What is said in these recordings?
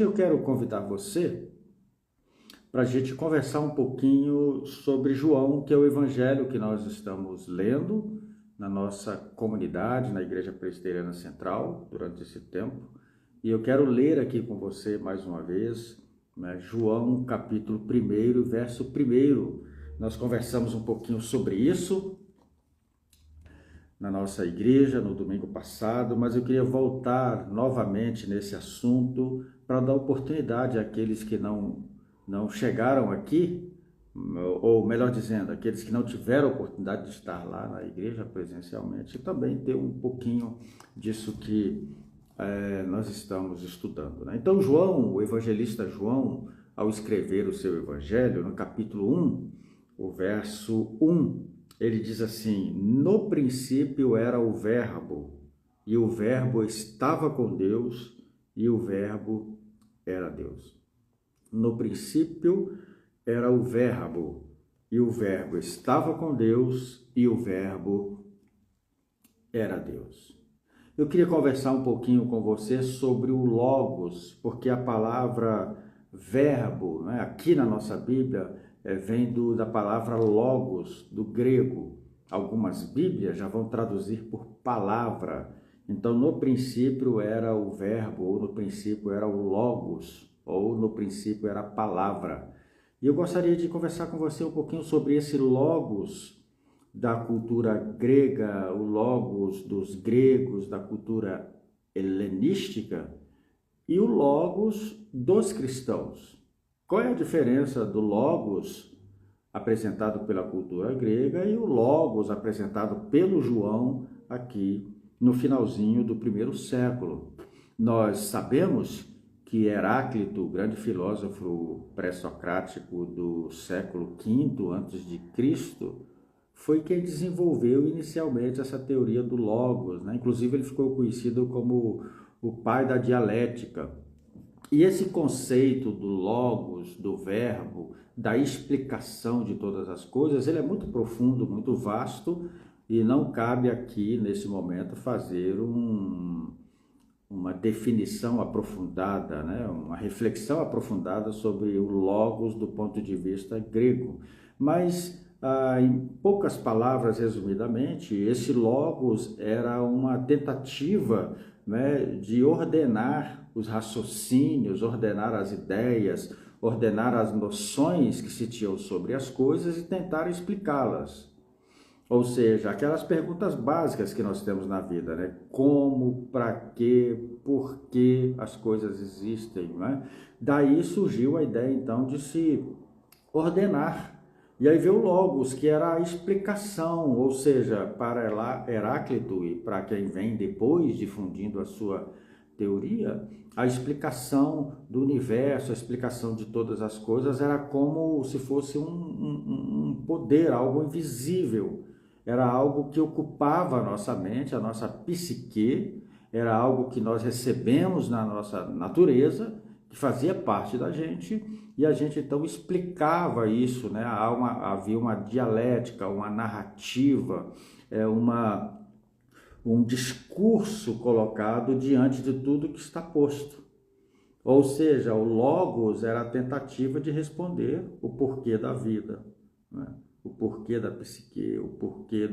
hoje eu quero convidar você para a gente conversar um pouquinho sobre João, que é o evangelho que nós estamos lendo na nossa comunidade, na Igreja Presbiteriana Central, durante esse tempo. E eu quero ler aqui com você mais uma vez, né, João capítulo 1, verso 1. Nós conversamos um pouquinho sobre isso na nossa igreja no domingo passado, mas eu queria voltar novamente nesse assunto para dar oportunidade àqueles que não chegaram aqui, ou melhor dizendo, aqueles que não tiveram a oportunidade de estar lá na igreja presencialmente, e também ter um pouquinho disso que nós estamos estudando, né? Então João, o evangelista João, ao escrever o seu evangelho, no capítulo 1, o verso 1, ele diz assim: no princípio era o Verbo, e o Verbo estava com Deus, e o Verbo era Deus. No princípio era o Verbo, e o Verbo estava com Deus, e o Verbo era Deus. Eu queria conversar um pouquinho com você sobre o Logos, porque a palavra verbo, né, aqui na nossa Bíblia, vem da palavra Logos, do grego. Algumas Bíblias já vão traduzir por palavra. Então, no princípio era o verbo, ou no princípio era o Logos, ou no princípio era a palavra. E eu gostaria de conversar com você um pouquinho sobre esse Logos da cultura grega, o Logos dos gregos, da cultura helenística, e o Logos dos cristãos. Qual é a diferença do Logos apresentado pela cultura grega e o Logos apresentado pelo João aqui no finalzinho do primeiro século? Nós sabemos que Heráclito, o grande filósofo pré-socrático do século V a.C., foi quem desenvolveu inicialmente essa teoria do Logos, né? Inclusive ele ficou conhecido como o pai da dialética. E esse conceito do Logos, do verbo, da explicação de todas as coisas, ele é muito profundo, muito vasto, e não cabe aqui, nesse momento, fazer uma definição aprofundada, né? Uma reflexão aprofundada sobre o Logos do ponto de vista grego. Mas, em poucas palavras, resumidamente, esse Logos era uma tentativa, né, de ordenar os raciocínios, ordenar as ideias, ordenar as noções que se tinham sobre as coisas e tentar explicá-las. Ou seja, aquelas perguntas básicas que nós temos na vida, né? Como, para quê, por que as coisas existem, né? Daí surgiu a ideia, então, de se ordenar. E aí veio o Logos, que era a explicação, ou seja, para Heráclito e para quem vem depois difundindo a sua teoria, a explicação do universo, a explicação de todas as coisas era como se fosse um poder, algo invisível. Era algo que ocupava a nossa mente, a nossa psique, era algo que nós recebemos na nossa natureza, que fazia parte da gente, e a gente então explicava isso, né? Havia uma dialética, uma narrativa, um discurso colocado diante de tudo que está posto. Ou seja, o Logos era a tentativa de responder o porquê da vida, né? O porquê da psique, o porquê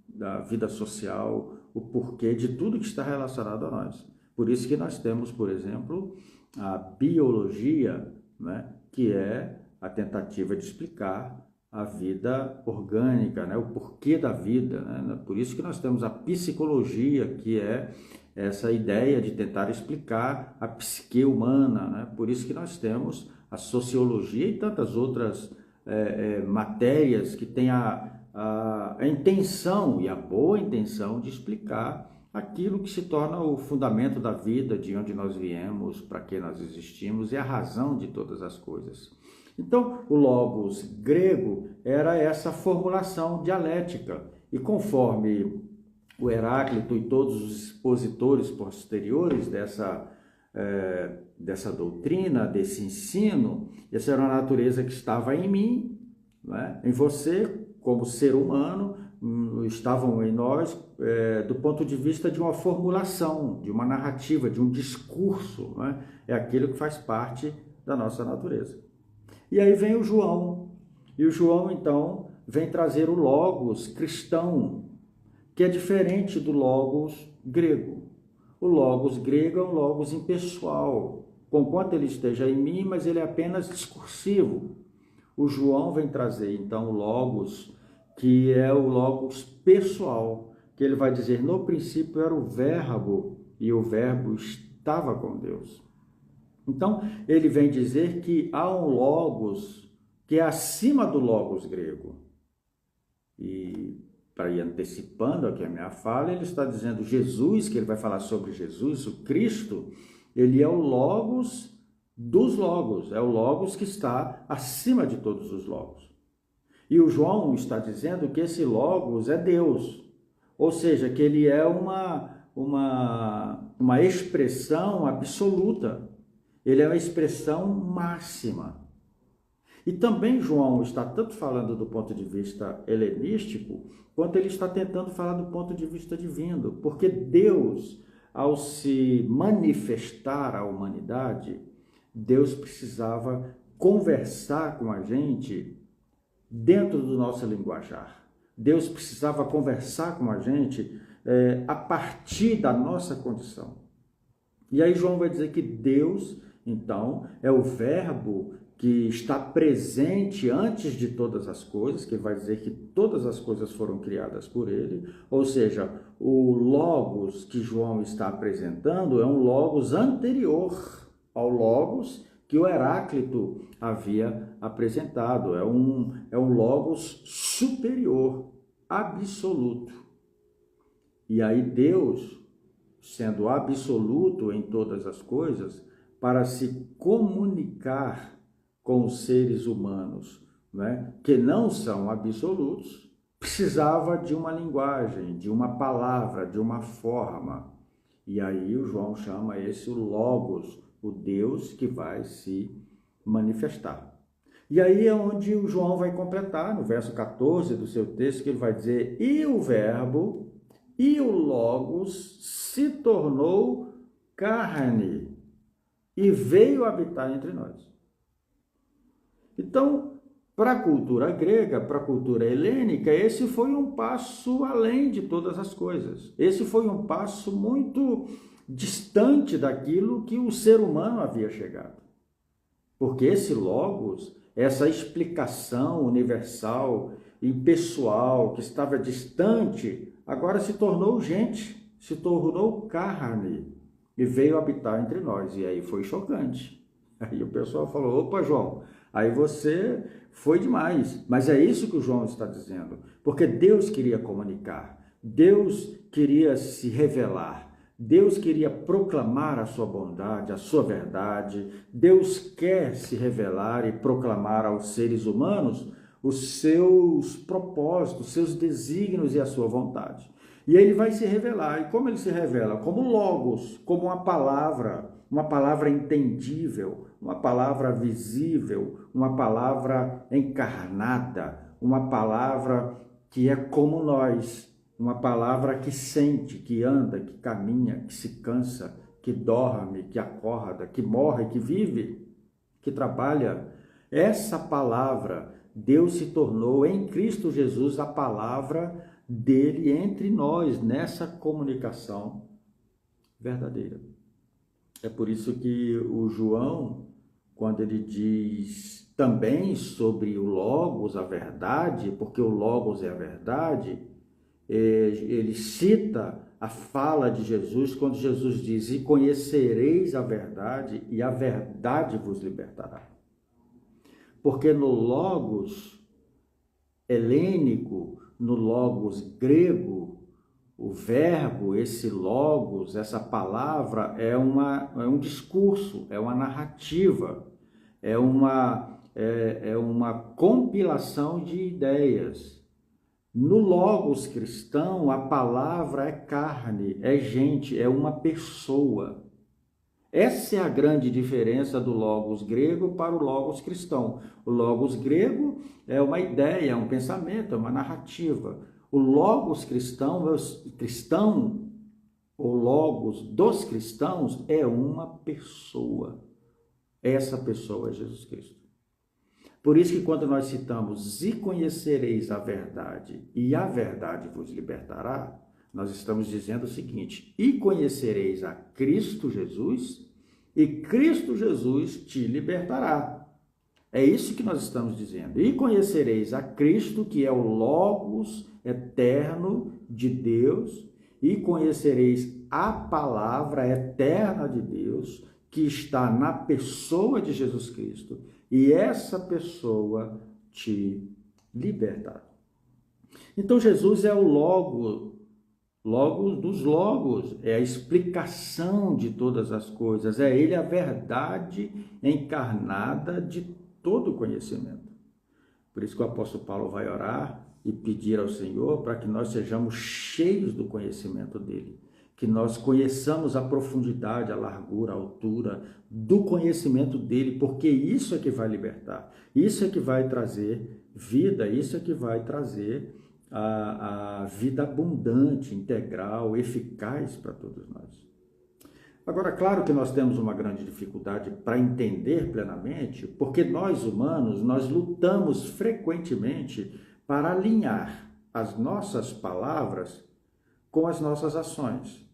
da vida social, o porquê de tudo que está relacionado a nós. Por isso que nós temos, por exemplo, a biologia, né, que é a tentativa de explicar a vida orgânica, né, o porquê da vida, né? Por isso que nós temos a psicologia, que é essa ideia de tentar explicar a psique humana, né? Por isso que nós temos a sociologia e tantas outras matérias que têm a intenção e a boa intenção de explicar aquilo que se torna o fundamento da vida, de onde nós viemos, para que nós existimos e a razão de todas as coisas. Então, o Logos grego era essa formulação dialética, e conforme o Heráclito e todos os expositores posteriores dessa doutrina, desse ensino, essa era a natureza que estava em mim, né, em você, como ser humano, estavam em nós do ponto de vista de uma formulação, de uma narrativa, de um discurso, né? É aquilo que faz parte da nossa natureza. E aí vem o João, e o João então vem trazer o logos cristão, que é diferente do logos grego. O logos grego é um logos impessoal, conquanto ele esteja em mim, mas ele é apenas discursivo. O João vem trazer então o logos, que é o logos pessoal, que ele vai dizer, no princípio era o verbo, e o verbo estava com Deus. Então, ele vem dizer que há um logos que é acima do logos grego. E para ir antecipando aqui a minha fala, ele está dizendo Jesus, que ele vai falar sobre Jesus, o Cristo, ele é o logos dos logos, é o logos que está acima de todos os logos. E o João está dizendo que esse logos é Deus, ou seja, que ele é uma expressão absoluta, ele é uma expressão máxima. E também João está tanto falando do ponto de vista helenístico, quanto ele está tentando falar do ponto de vista divino, porque Deus, ao se manifestar à humanidade, Deus precisava conversar com a gente dentro do nosso linguajar. Deus precisava conversar com a gente a partir da nossa condição. E aí João vai dizer que Deus, então, é o verbo que está presente antes de todas as coisas, que vai dizer que todas as coisas foram criadas por ele, ou seja, o logos que João está apresentando é um logos anterior ao logos que o Heráclito havia apresentado, é um logos superior, absoluto. E aí Deus, sendo absoluto em todas as coisas, para se comunicar com os seres humanos, né, que não são absolutos, precisava de uma linguagem, de uma palavra, de uma forma. E aí o João chama esse o Logos, o Deus que vai se manifestar. E aí é onde o João vai completar, no verso 14 do seu texto, que ele vai dizer, e o verbo, e o Logos se tornou carne e veio habitar entre nós. Então, para a cultura grega, para a cultura helênica, esse foi um passo além de todas as coisas. Esse foi um passo muito distante daquilo que o ser humano havia chegado. Porque esse logos, essa explicação universal e pessoal que estava distante, agora se tornou gente, se tornou carne e veio habitar entre nós. E aí foi chocante. Aí o pessoal falou, opa, João, aí você foi demais. Mas é isso que o João está dizendo. Porque Deus queria comunicar, Deus queria se revelar, Deus queria proclamar a sua bondade, a sua verdade. Deus quer se revelar e proclamar aos seres humanos os seus propósitos, os seus desígnios e a sua vontade. E ele vai se revelar. E como ele se revela? Como logos, como uma palavra entendível, uma palavra visível, uma palavra encarnada, uma palavra que é como nós, uma palavra que sente, que anda, que caminha, que se cansa, que dorme, que acorda, que morre, que vive, que trabalha. Essa palavra, Deus se tornou em Cristo Jesus a palavra dele entre nós, nessa comunicação verdadeira. É por isso que o João, quando ele diz também sobre o Logos, a verdade, porque o Logos é a verdade, ele cita a fala de Jesus quando Jesus diz, e conhecereis a verdade, e a verdade vos libertará. Porque no Logos helênico, no Logos grego, o verbo, esse logos, essa palavra é um discurso, é uma narrativa, é uma compilação de ideias. No logos cristão, a palavra é carne, é gente, é uma pessoa. Essa é a grande diferença do logos grego para o logos cristão. O logos grego é uma ideia, é um pensamento, é uma narrativa. O logos cristão, o logos dos cristãos é uma pessoa. Essa pessoa é Jesus Cristo. Por isso que quando nós citamos e conhecereis a verdade e a verdade vos libertará, nós estamos dizendo o seguinte: e conhecereis a Cristo Jesus e Cristo Jesus te libertará. É isso que nós estamos dizendo. E conhecereis a Cristo, que é o Logos eterno de Deus, e conhecereis a palavra eterna de Deus, que está na pessoa de Jesus Cristo, e essa pessoa te libertará. Então Jesus é o Logos dos Logos, é a explicação de todas as coisas, é ele a verdade encarnada de todo o conhecimento. Por isso que o apóstolo Paulo vai orar e pedir ao Senhor para que nós sejamos cheios do conhecimento dele, que nós conheçamos a profundidade, a largura, a altura do conhecimento dele, porque isso é que vai libertar, isso é que vai trazer vida, isso é que vai trazer a vida abundante, integral, eficaz para todos nós. Agora, claro que nós temos uma grande dificuldade para entender plenamente, porque nós humanos, nós lutamos frequentemente para alinhar as nossas palavras com as nossas ações.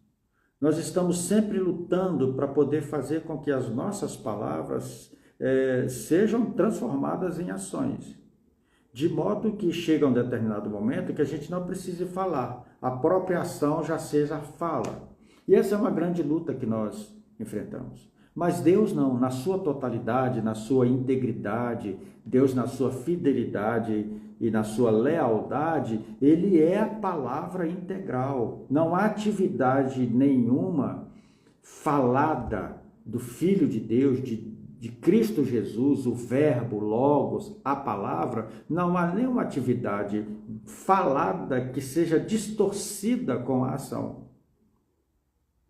Nós estamos sempre lutando para poder fazer com que as nossas palavras sejam transformadas em ações, de modo que chega um determinado momento que a gente não precise falar, a própria ação já seja fala. E essa é uma grande luta que nós enfrentamos. Mas Deus não, na sua totalidade, na sua integridade, Deus na sua fidelidade e na sua lealdade, ele é a palavra integral. Não há atividade nenhuma falada do Filho de Deus, de Cristo Jesus, o verbo, logos, a palavra, não há nenhuma atividade falada que seja distorcida com a ação.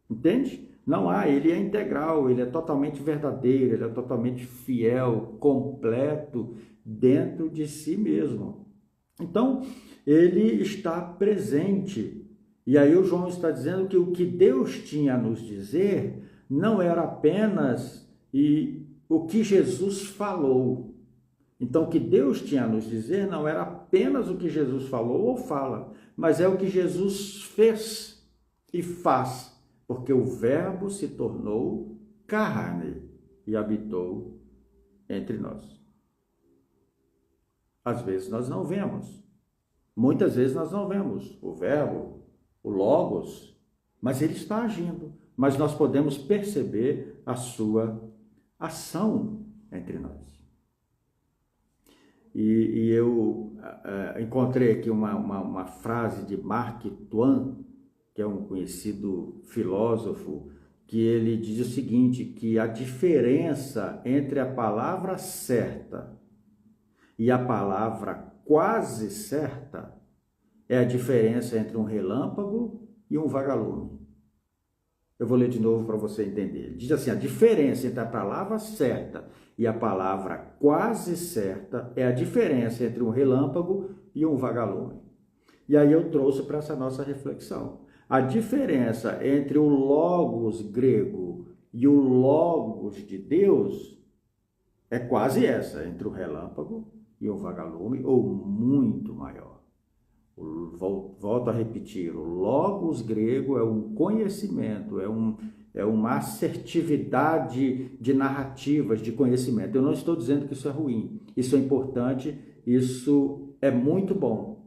Entende? Não há, ele é integral, ele é totalmente verdadeiro, ele é totalmente fiel, completo dentro de si mesmo. Então, ele está presente. E aí o João está dizendo que o que Deus tinha a nos dizer não era apenas o que Jesus falou. Então, o que Deus tinha a nos dizer não era apenas o que Jesus falou ou fala, mas é o que Jesus fez e faz, porque o Verbo se tornou carne e habitou entre nós. Às vezes nós não vemos, muitas vezes nós não vemos o Verbo, o Logos, mas ele está agindo, mas nós podemos perceber a sua ação entre nós. E eu encontrei aqui uma frase de Mark Twain, que é um conhecido filósofo, que ele diz o seguinte, que a diferença entre a palavra certa e a palavra quase certa é a diferença entre um relâmpago e um vagalume. Eu vou ler de novo para você entender. Diz assim, a diferença entre a palavra certa e a palavra quase certa é a diferença entre um relâmpago e um vagalume. E aí eu trouxe para essa nossa reflexão. A diferença entre o logos grego e o logos de Deus é quase essa, entre o relâmpago e o vagalume, ou muito maior. Volto a repetir, o logos grego é um conhecimento, é uma assertividade de narrativas, de conhecimento. Eu não estou dizendo que isso é ruim, isso é importante, isso é muito bom.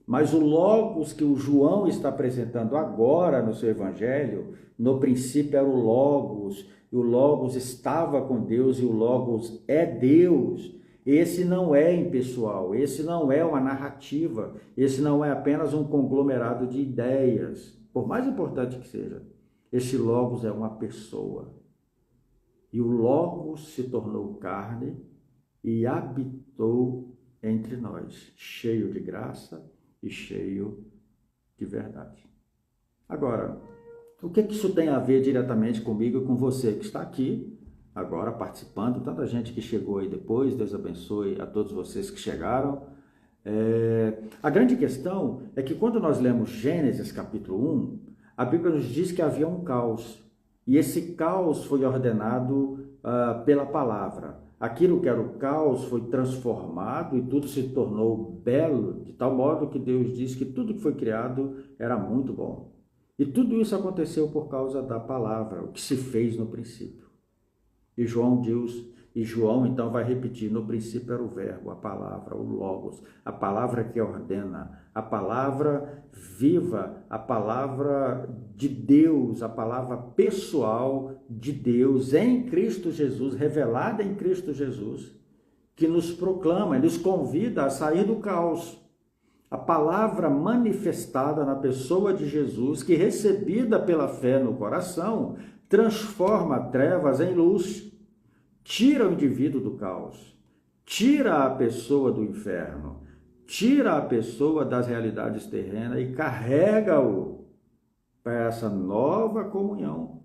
Mas o logos que o João está apresentando agora no seu evangelho, no princípio era o logos estava com Deus e o logos é Deus. Esse não é impessoal, esse não é uma narrativa, esse não é apenas um conglomerado de ideias, por mais importante que seja. Esse logos é uma pessoa. E o logos se tornou carne e habitou entre nós, cheio de graça e cheio de verdade. Agora, o que isso tem a ver diretamente comigo e com você que está aqui agora participando, tanta gente que chegou aí depois, Deus abençoe a todos vocês que chegaram. A grande questão é que quando nós lemos Gênesis capítulo 1, a Bíblia nos diz que havia um caos. E esse caos foi ordenado pela palavra. Aquilo que era o caos foi transformado e tudo se tornou belo, de tal modo que Deus diz que tudo que foi criado era muito bom. E tudo isso aconteceu por causa da palavra, o que se fez no princípio. E João então vai repetir, no princípio era o verbo, a palavra, o logos, a palavra que ordena, a palavra viva, a palavra de Deus, a palavra pessoal de Deus em Cristo Jesus, revelada em Cristo Jesus, que nos proclama, nos convida a sair do caos. A palavra manifestada na pessoa de Jesus, que recebida pela fé no coração, transforma trevas em luz, tira o indivíduo do caos, tira a pessoa do inferno, tira a pessoa das realidades terrenas e carrega-o para essa nova comunhão,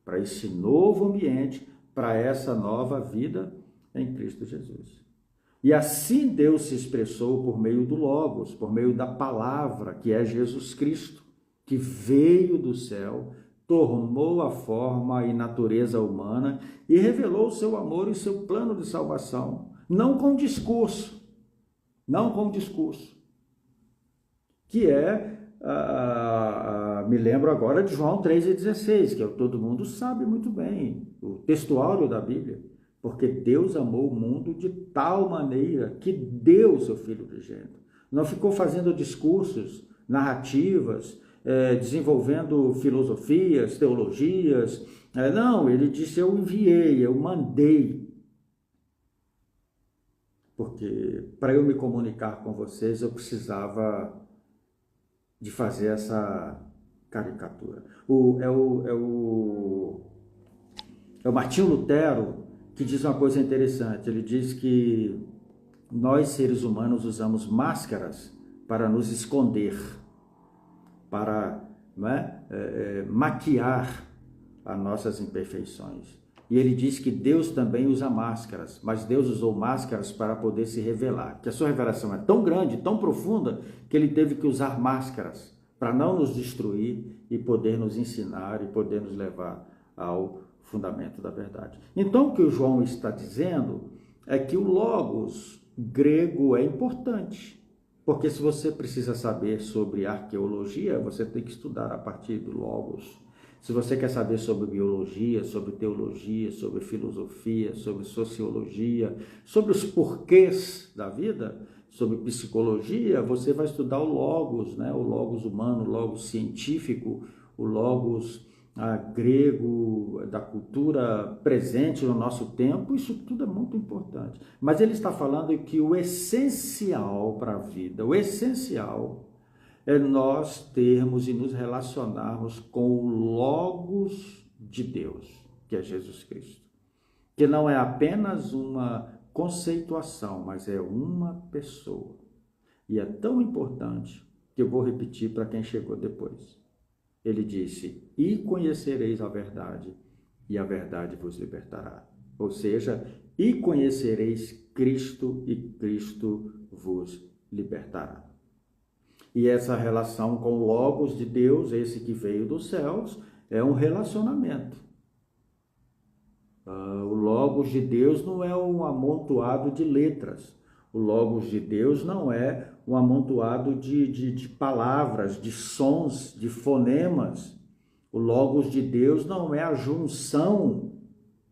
para esse novo ambiente, para essa nova vida em Cristo Jesus. E assim Deus se expressou por meio do Logos, por meio da palavra, que é Jesus Cristo, que veio do céu, tomou a forma e natureza humana e revelou o seu amor e seu plano de salvação, não com discurso, que me lembro agora de João 3,16, que todo mundo sabe muito bem, o textuário da Bíblia, porque Deus amou o mundo de tal maneira que deu o seu Filho unigênito. Não ficou fazendo discursos, narrativas, desenvolvendo filosofias, teologias. Não, ele disse, eu enviei, eu mandei. Porque para eu me comunicar com vocês, eu precisava de fazer essa caricatura. É o Martinho Lutero que diz uma coisa interessante. Ele diz que nós, seres humanos, usamos máscaras para nos esconder, para maquiar as nossas imperfeições. E ele diz que Deus também usa máscaras, mas Deus usou máscaras para poder se revelar. Que a sua revelação é tão grande, tão profunda, que ele teve que usar máscaras para não nos destruir e poder nos ensinar e poder nos levar ao fundamento da verdade. Então, o que o João está dizendo é que o logos grego é importante, porque se você precisa saber sobre arqueologia, você tem que estudar a partir do logos. Se você quer saber sobre biologia, sobre teologia, sobre filosofia, sobre sociologia, sobre os porquês da vida, sobre psicologia, você vai estudar o logos, né? O logos humano, o logos científico, o logos grego, da cultura presente no nosso tempo. Isso tudo é muito importante. Mas ele está falando que o essencial para a vida, o essencial é nós termos e nos relacionarmos com o Logos de Deus, que é Jesus Cristo. Que não é apenas uma conceituação, mas é uma pessoa. E é tão importante que eu vou repetir para quem chegou depois. Ele disse, e conhecereis a verdade, e a verdade vos libertará. Ou seja, e conhecereis Cristo, e Cristo vos libertará. E essa relação com o Logos de Deus, esse que veio dos céus, é um relacionamento. O Logos de Deus não é um amontoado de letras. O Logos de Deus não é um amontoado de palavras, de sons, de fonemas. O Logos de Deus não é a junção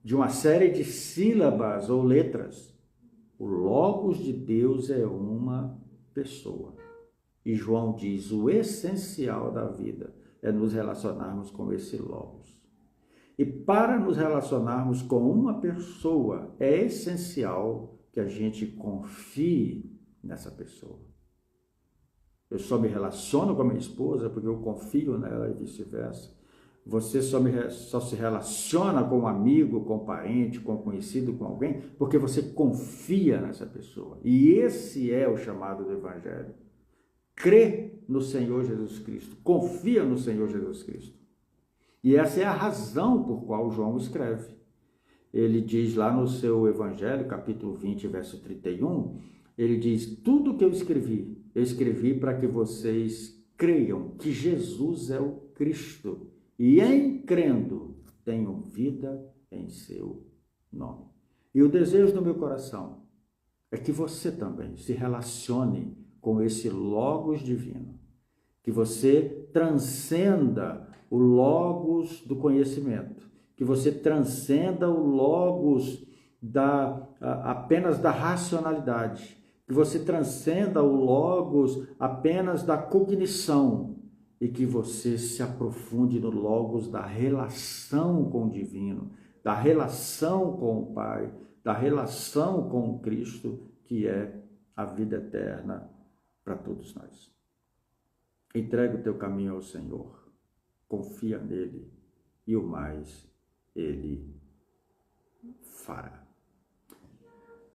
de uma série de sílabas ou letras. O Logos de Deus é uma pessoa. E João diz, o essencial da vida é nos relacionarmos com esse Logos. E para nos relacionarmos com uma pessoa, é essencial que a gente confie nessa pessoa. Eu só me relaciono com a minha esposa porque eu confio nela e vice-versa. Você só se relaciona com um amigo, com um parente, com um conhecido, com alguém, porque você confia nessa pessoa. E esse é o chamado do Evangelho. Crê no Senhor Jesus Cristo, confia no Senhor Jesus Cristo. E essa é a razão por qual João escreve. Ele diz lá no seu Evangelho, capítulo 20, verso 31, ele diz: tudo que eu escrevi para que vocês creiam que Jesus é o Cristo e, em crendo, tenham vida em seu nome. E o desejo do meu coração é que você também se relacione com esse Logos divino, que você transcenda o Logos do conhecimento, que você transcenda o Logos apenas da racionalidade, que você transcenda o Logos apenas da cognição e que você se aprofunde no Logos da relação com o divino, da relação com o Pai, da relação com o Cristo, que é a vida eterna para todos nós. Entrega o teu caminho ao Senhor, confia nele e o mais ele fará.